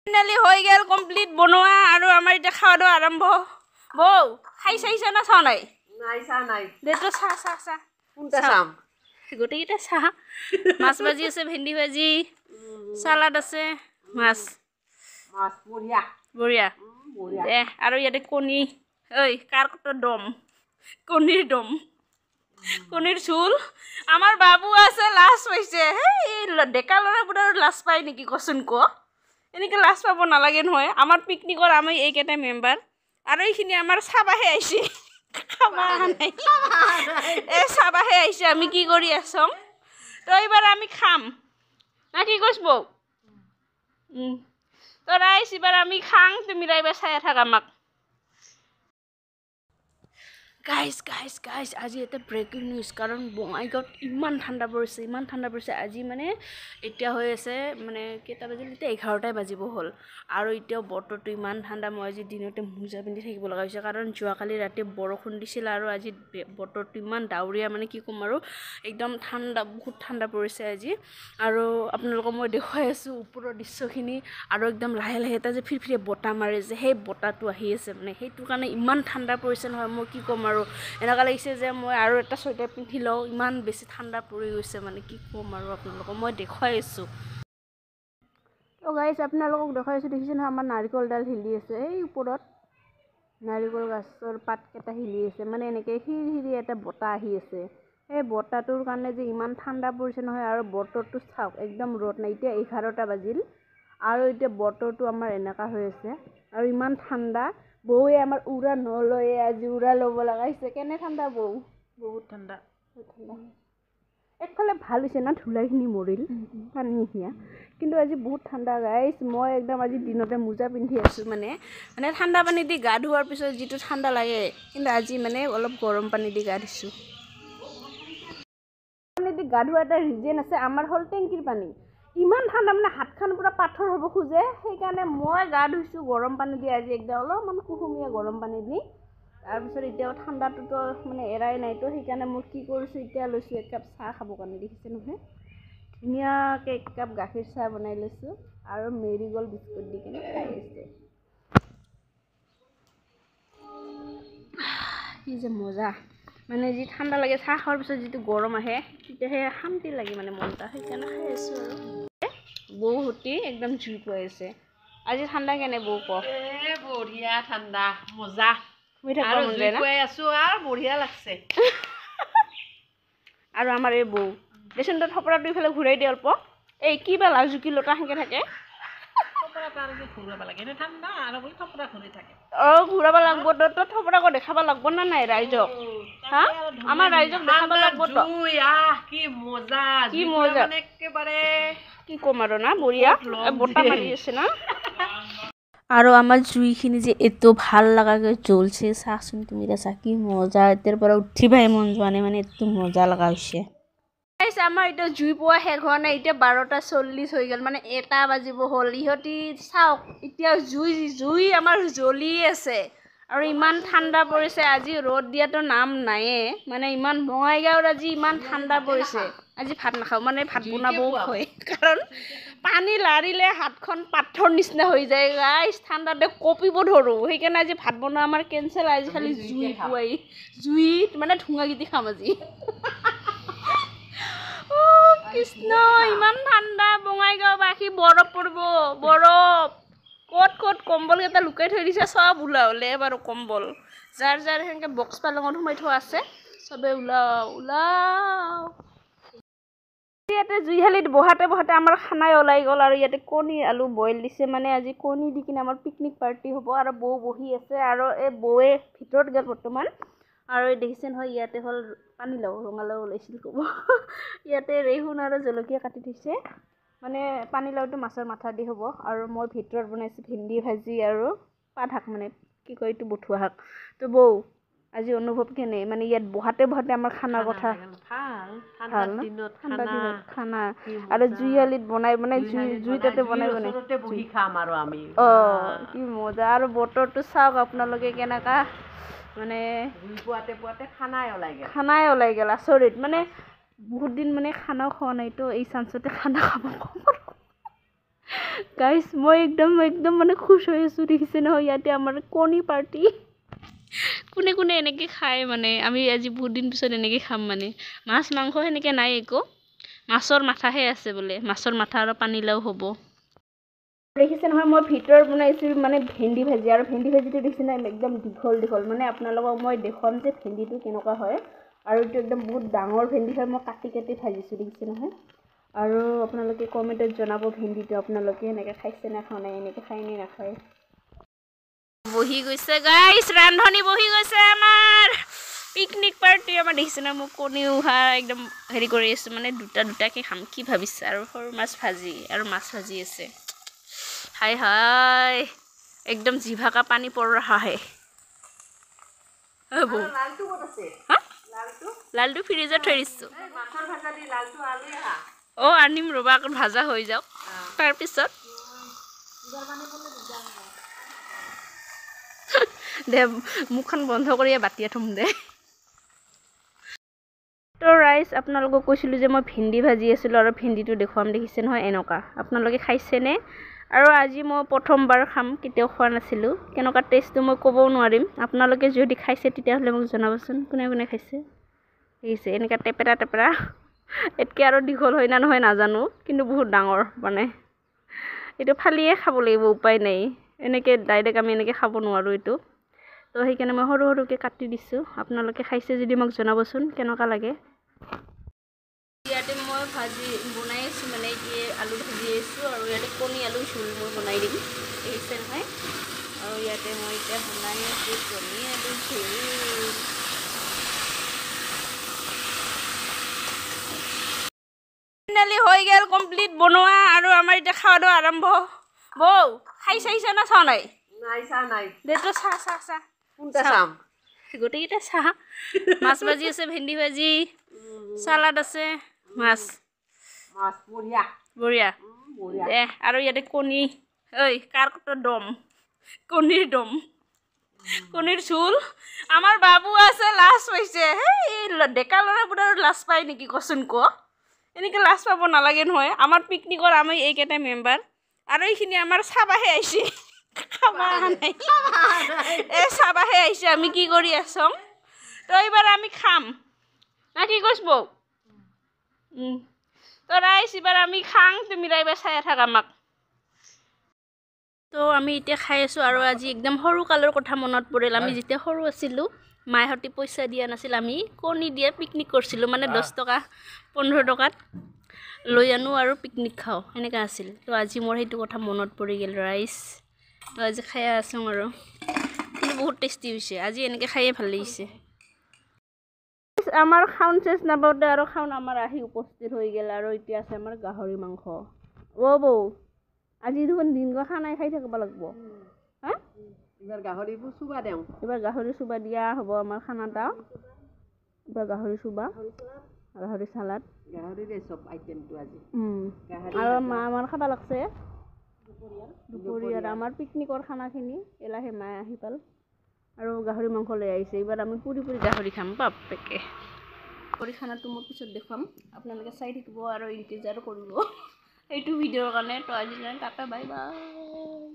finally হৈ গেল complete বনোৱা আৰু আমাৰ এতিয়া খাওয়া দাওয়া আৰম্ভ বৌ খাই চাইছা না চাও নাই নাই চা নাই দেটো চা চা চা কোনটা চাম গোটেইটা চা মাছ ভাজি আছে ভেন্দি ভাজি সালাড আছে মাছ মাছ বঢ়িয়া বঢ়িয়া দে আৰু ইয়াতে কণী ঐ কাৰ কত দম কণীৰ দম কণীৰ ঝোল আমাৰ বাবু আছে লাজ পাইছে এই ডেকা ল'ৰাবোৰ আৰু লাজ পায় নেকি কচোন ক এনেকৈ লাজ পাব নালাগে নহয় আমাৰ পিকনিকৰ আমি এইকেইটা মেম্বাৰ আৰু এইখিনি আমাৰ চাবাহে আহিছে খাবা নাই এই চাবাহে আহিছে আমি কি কৰি আছোঁ তো এইবাৰ আমি খাম না কি কৈছ বৌ তো ৰাইজ এইবাৰ আমি খাং তুমি ৰাইবা চাই থাক আমাক গাইজ গাইজ গাইজ আজি এটা ব্ৰেকিং নিউজ কাৰণ বঙাইগাঁৱত ইমান ঠাণ্ডা পৰিছে আজি মানে এতিয়া হৈ আছে মানে কেইটা বাজিল এতিয়া 11টাই বাজিব হ'ল আৰু এতিয়াও বতৰটো ইমান ঠাণ্ডা মই আজি দিনতে মোজা পিন্ধি থাকিব লগা হৈছে কাৰণ যোৱাকালি ৰাতি বৰষুণ দিছিল আৰু আজি বতৰটো ইমান ডাৱৰীয়া মানে কি ক'ম আৰু একদম ঠাণ্ডা বহুত ঠাণ্ডা পৰিছে আজি আৰু আপোনালোকক মই দেখুৱাই আছোঁ ওপৰৰ দৃশ্যখিনি আৰু একদম লাহে লাহে এটা যে ফিৰফিৰে বতাহ মাৰে যে সেই বতাহটো আহি আছে মানে সেইটো কাৰণে ইমান ঠাণ্ডা পৰিছে নহয় মই কি ক'ম আৰু এনেকুৱা লাগিছে যে মই আৰু এটা চুৱেটাৰ পিন্ধি লওঁ ইমান বেছি ঠাণ্ডা পৰি গৈছে মানে কি ক'ম আৰু আপোনালোকক মই দেখুৱাই আছোঁ তো গাইজ আপোনালোকক দেখুৱাই আছোঁ দেখিছে নহয় আমাৰ নাৰিকলডাল হিলি আছে এই ওপৰত নাৰিকল গছৰ পাতকেইটা হিলি আছে মানে এনেকৈ হিৰি এটা বতাহ আহি আছে সেই বতাহটোৰ কাৰণে যে ইমান ঠাণ্ডা পৰিছে নহয় আৰু বতৰটো চাওক একদম ৰ'দ নাই এতিয়া 11টা বাজিল আৰু এতিয়া বতৰটো আমাৰ এনেকুৱা হৈ আছে আৰু ইমান ঠাণ্ডা বৌয়ে আমাৰ উৰা নলয়ে আজি উৰা ল'ব লগা হৈছে কেনে ঠাণ্ডা বৌ বহুত ঠাণ্ডা একফালে ভাল হৈছে না ধূলাইখিনি মৰিল পানী হিয়া কিন্তু আজি বহুত ঠাণ্ডা গাইছ মই একদম আজি দিনতে মোজা পিন্ধি আছোঁ মানে ঠাণ্ডা পানী দি গা ধোৱাৰ পিছত যিটো ঠাণ্ডা লাগে কিন্তু আজি মানে অলপ গৰম পানী দি গা ধুইছোঁ পানী দি গা ধোৱা এটা ৰিজন আছে আমাৰ হ'ল টেংকিৰ পানী ইমান ঠাণ্ডা মানে হাতখন পুৰা পাথৰ হ'ব খোজে সেইকাৰণে মই গা ধুইছোঁ গৰম পানী দি আজি একদম অলপমান কুহুমীয়া গৰম পানী দি তাৰপিছত এতিয়াও ঠাণ্ডাটোতো মানে এৰাই নাইতো সেইকাৰণে মই কি কৰিছোঁ এতিয়া লৈছোঁ একাপ চাহ খাবৰ কাৰণে দেখিছে নহয় ধুনীয়াকৈ একাপ গাখীৰ চাহ বনাই লৈছোঁ আৰু মেৰিগ'ল্ড বিস্কুট দি কিনে খাই আছোঁ কি যে মজা মানে যি ঠাণ্ডা লাগে চাহ খোৱাৰ পিছত যিটো গৰম আহে তেতিয়াহে শান্তি লাগে মানে মনটা সেইকাৰণে খাই আছোঁ আৰু বৌহঁতি একদম জুই পুৱাই আছে আজি ঠাণ্ডা কেনে বৌ ক বঢ়িয়া ঠাণ্ডা মজা শুই থাকিব আৰু মন জুই যায় না পুৱাই আছোঁ আৰু বঢ়িয়া লাগছে আৰু আমাৰ এই বৌ দেচোন তই থপৰাটো ইফালে ঘূৰাই দিয়ে অল্প এই কিবা লাজুকী লতা সেনেকৈ থাকে ঘূৰাব লাগে এনে ঠাণ্ডা আৰু বোলে থপৰা ঘূৰি থাকে ঘূৰাব লাগব তই থপৰা আকৌ দেখাব লাগব না নাই ৰাইজক হা আমাৰ ৰাইজক দেখাব লাগব কি মজা কি মজা মানে একেবাৰে কি ক'ম আৰু না বঢ়িয়া বতাহ মাৰি আছে না আৰু আমাৰ জুইখিনি যে এতো ভাল লগাকৈ জ্বলছে চাচোন তুমি চা কি মজা এতিয়াৰ পৰা উঠিবাই মন যোৱা নাই মানে এতো মজা লগা হৈছে আমাৰ এতিয়া জুই পোৱা শেষ হোৱা নাই এতিয়া 12:40 হৈ গ'ল মানে 1টা বাজিব হ'ল ইহঁতি চাওক এতিয়া জুই আমাৰ জ্বলি আছে আৰু ইমান ঠাণ্ডা পৰিছে আজি ৰ'দ দিয়াতো নাম নায়ে মানে ইমান বঙাইগাঁৱত আজি ইমান ঠাণ্ডা পৰিছে আজি ভাত নাখাওঁ মানে ভাত বনাবও হয় কাৰণ পানী লাৰিলে হাতখন পাথৰ নিচিনা হৈ যায় গাইছ ঠাণ্ডাতে কঁপিব ধৰোঁ সেইকাৰণে আজি ভাত বনোৱা আমাৰ কেঞ্চেল আজি খালি জুই পুৱাই জুইত মানে ধোঁঙাগিটি খাম আজি কৃষ্ণ ইমান ঠাণ্ডা বঙাইগাঁওবাসী বৰফ পৰিব বৰফ ক'ত কম্বলকেইটা লুকাই থৈ দিছে চব ওলালে বাৰু কম্বল যাৰ সেনেকৈ বক্স পালেঙত সোমাই থোৱা আছে চবে ওলাও ইয়াতে জুইশালিত বহাতে আমাৰ খানাই ওলাই গ'ল আৰু ইয়াতে কণী আলু বইল দিছে মানে আজি কণী দি কিনে আমাৰ পিকনিক পাৰ্টি হ'ব আৰু বৌ বহি আছে আৰু এই বৌৱে ভিতৰত গ'ল বৰ্তমান আৰু দেখিছে নহয় ইয়াতে হ'ল পানীলাও ৰঙালাও ওলাইছিল ক'ব ইয়াতে ৰেহুন আৰু জলকীয়া কাটি থৈছে মানে পানীলাওটো মাছৰ মাথা দি হ'ব আৰু মই ভিতৰত বনাইছোঁ ভেন্দি ভাজি আৰু পাত শাক মানে কি কয় এইটো বঠুৱা শাক তো বৌ আজি অনুভৱ কেনে মানে ইয়াত বহাতে আমাৰ খানাৰ কথা ভাল ঠাণ্ডা দিনত খানা আৰু জুইশালিত বনাই জুই তাতে বনাই বহি খাম আৰু আমি কি মজা আৰু বতৰটো চাওক আপোনালোকে কেনেকা মানে পুৱাতে খানাই ওলাই গ'ল আচৰিত মানে বহুত দিন মানে খানাও খোৱা নাইতো এই চান্সতে খানা খাব গাইজ মই একদম মানে খুশ হৈ আছোঁ দেখিছে নহয় ইয়াতে আমাৰ কণী পাৰ্টি কোনে কোনে এনেকৈ খায় মানে আমি আজি বহুত দিন পিছত এনেকৈ খাম মানে মাছ মাংস সেনেকৈ নাই একো মাছৰ মাথাহে আছে বোলে মাছৰ মাথা আৰু পানীলাও হ'ব দেখিছে নহয় মই ভিতৰত বনাইছোঁ মানে ভেন্দি ভাজি আৰু ভেন্দি ভাজিটো দেখিছে নহয় একদম দীঘল মানে আপোনালোকক মই দেখুৱাম যে ভেন্দিটো কেনেকুৱা হয় আৰু এইটো একদম বহুত ডাঙৰ ভেন্দি হয় মই কাটি ভাজিছোঁ দেখিছে নহয় আৰু আপোনালোকে কমেণ্টত জনাব ভেন্দিটো আপোনালোকে এনেকৈ খাইছে নে খোৱা নাই এনেকৈ খাই নে নাখায় বহি গৈছে গাইছ ৰান্ধনি বহি গৈছে আমাৰ পিকনিক পাৰ্টি আমাৰ দেখিছে না মোক কণী উহা একদম হেৰি কৰি আছোঁ মানে দুটাকৈ খাম কি ভাবিছে আৰু সৰু মাছ ভাজি আৰু মাছ ভাজি আছে হাই হাই একদম জিভাকা পানী পৰ ৰহা হে লালটো ফ্ৰিজত থৈ দিছোঁ অঁ আনিম ৰ'বা আকৌ ভাজা হৈ যাওক তাৰপিছত দে মুখখন বন্ধ কৰি বাতিয়ে থ'ম দে তো ৰাইজ আপোনালোকক কৈছিলোঁ যে মই ভেন্দি ভাজি আছিলোঁ আৰু ভেন্দিটো দেখুৱাম দেখিছে নহয় এনেকুৱা আপোনালোকে খাইছেনে আৰু আজি মই প্ৰথমবাৰ খাম কেতিয়াও খোৱা নাছিলোঁ কেনেকুৱা টেষ্টটো মই ক'বও নোৱাৰিম আপোনালোকে যদি খাইছে তেতিয়াহ'লে মোক জনাবচোন কোনে কোনে খাইছে দেখিছে এনেকুৱা টেপেৰা এতকৈ আৰু দীঘল হয় না নহয় নাজানো কিন্তু বহুত ডাঙৰ মানে এইটো ফালিয়ে খাব লাগিব উপায় নাই এনেকৈ ডাইৰেক্ট আমি এনেকৈ খাব নোৱাৰোঁ এইটো তো সেইকাৰণে মই সৰুকৈ কাটি দিছোঁ আপোনালোকে খাইছে যদি মোক জনাবচোন কেনেকুৱা লাগে ইয়াতে মই ভাজি বনাই আছোঁ মানে এতিয়া আলু ভাজি আছোঁ আৰু ইয়াতে কণী আলু জোল মই বনাই দিম দেখিছে নহয় আৰু ইয়াতে মই এতিয়া বনাই আছোঁ কণী আলু জোল ফাইনেলি হৈ গ'ল কমপ্লিট বনোৱা আৰু আমাৰ এতিয়া খাওয়া দাওয়া আৰম্ভ বৌ খাই চাইছা না চাওঁ নাই নাই দে তো চাহ কোনটা চাম গোটেইকেইটা চাহ মাছ ভাজি আছে ভেন্দি ভাজি চালাড আছে মাছ বঢ়িয়া দে আৰু ইয়াতে কণী ঐ কাৰ কত দম কণীৰ ঝোল আমাৰ বাবু আছে লাজ পাইছে সেই ডেকা ল'ৰাবোৰ আৰু লাজ পায় নেকি কচোন ক এনেকৈ লাজ পাব নালাগে নহয় আমাৰ পিকনিকৰ আমি এইকেইটা মেম্বাৰ আৰু এইখিনি আমাৰ চাবাহে আহিছে খাবা নাই এই চাবাহে আহিছে আমি কি কৰি আছোঁ তো এইবাৰ আমি খাম না কি কৈছ বৌ তো ৰাইজ এইবাৰ আমি খাং তুমি এইবাৰ চাই থাক আমাক তো আমি এতিয়া খাই আছোঁ আৰু আজি একদম সৰু কালৰ কথা মনত পৰিল আমি যেতিয়া সৰু আছিলোঁ মাহঁতে পইচা দিয়া নাছিল আমি কণী দিয়ে পিকনিক কৰিছিলোঁ মানে 10 টকা 15 টকাত লৈ আনো আৰু পিকনিক খাওঁ সেনেকৈ আছিল তো আজি মোৰ সেইটো কথা মনত পৰি গ'ল ৰাইজ তো আজি খাই আছোঁ আৰু কিন্তু বহুত টেষ্টি হৈছে আজি এনেকৈ খায়ে ভাল লাগিছে আমাৰ খাউন চেচ নাপাওঁতে আৰু খাউন আমাৰ আহি উপস্থিত হৈ গ'ল আৰু এতিয়া আছে আমাৰ গাহৰি মাংস অ' বৌ আজি দেখোন দিনটো খানাই খাই থাকিব লাগিব হা এইবাৰ গাহৰিবোৰ চুবা দেওঁ এইবাৰ গাহৰি চুবা দিয়া হ'ব আমাৰ খানাটা এইবাৰ গাহৰি চুবা গাহৰি চালাড গাহৰিৰে চব আইটেমটো আজি আৰু মা আমাৰ খাব লাগছে দুপৰীয়াৰ আমাৰ পিকনিকৰ খানাখিনি এলাহে মায়ে আহি পাল আৰু গাহৰি মাংস লৈ আহিছে এইবাৰ আমি পুৰি গাহৰি খাম বাপেকে গাহৰি খানাটো মই পিছত দেখুৱাম আপোনালোকে চাই থাকিব আৰু ইণ্টেজাৰ কৰিব এইটো ভিডিঅ'ৰ কাৰণে তো আজি টাটা বাই বাই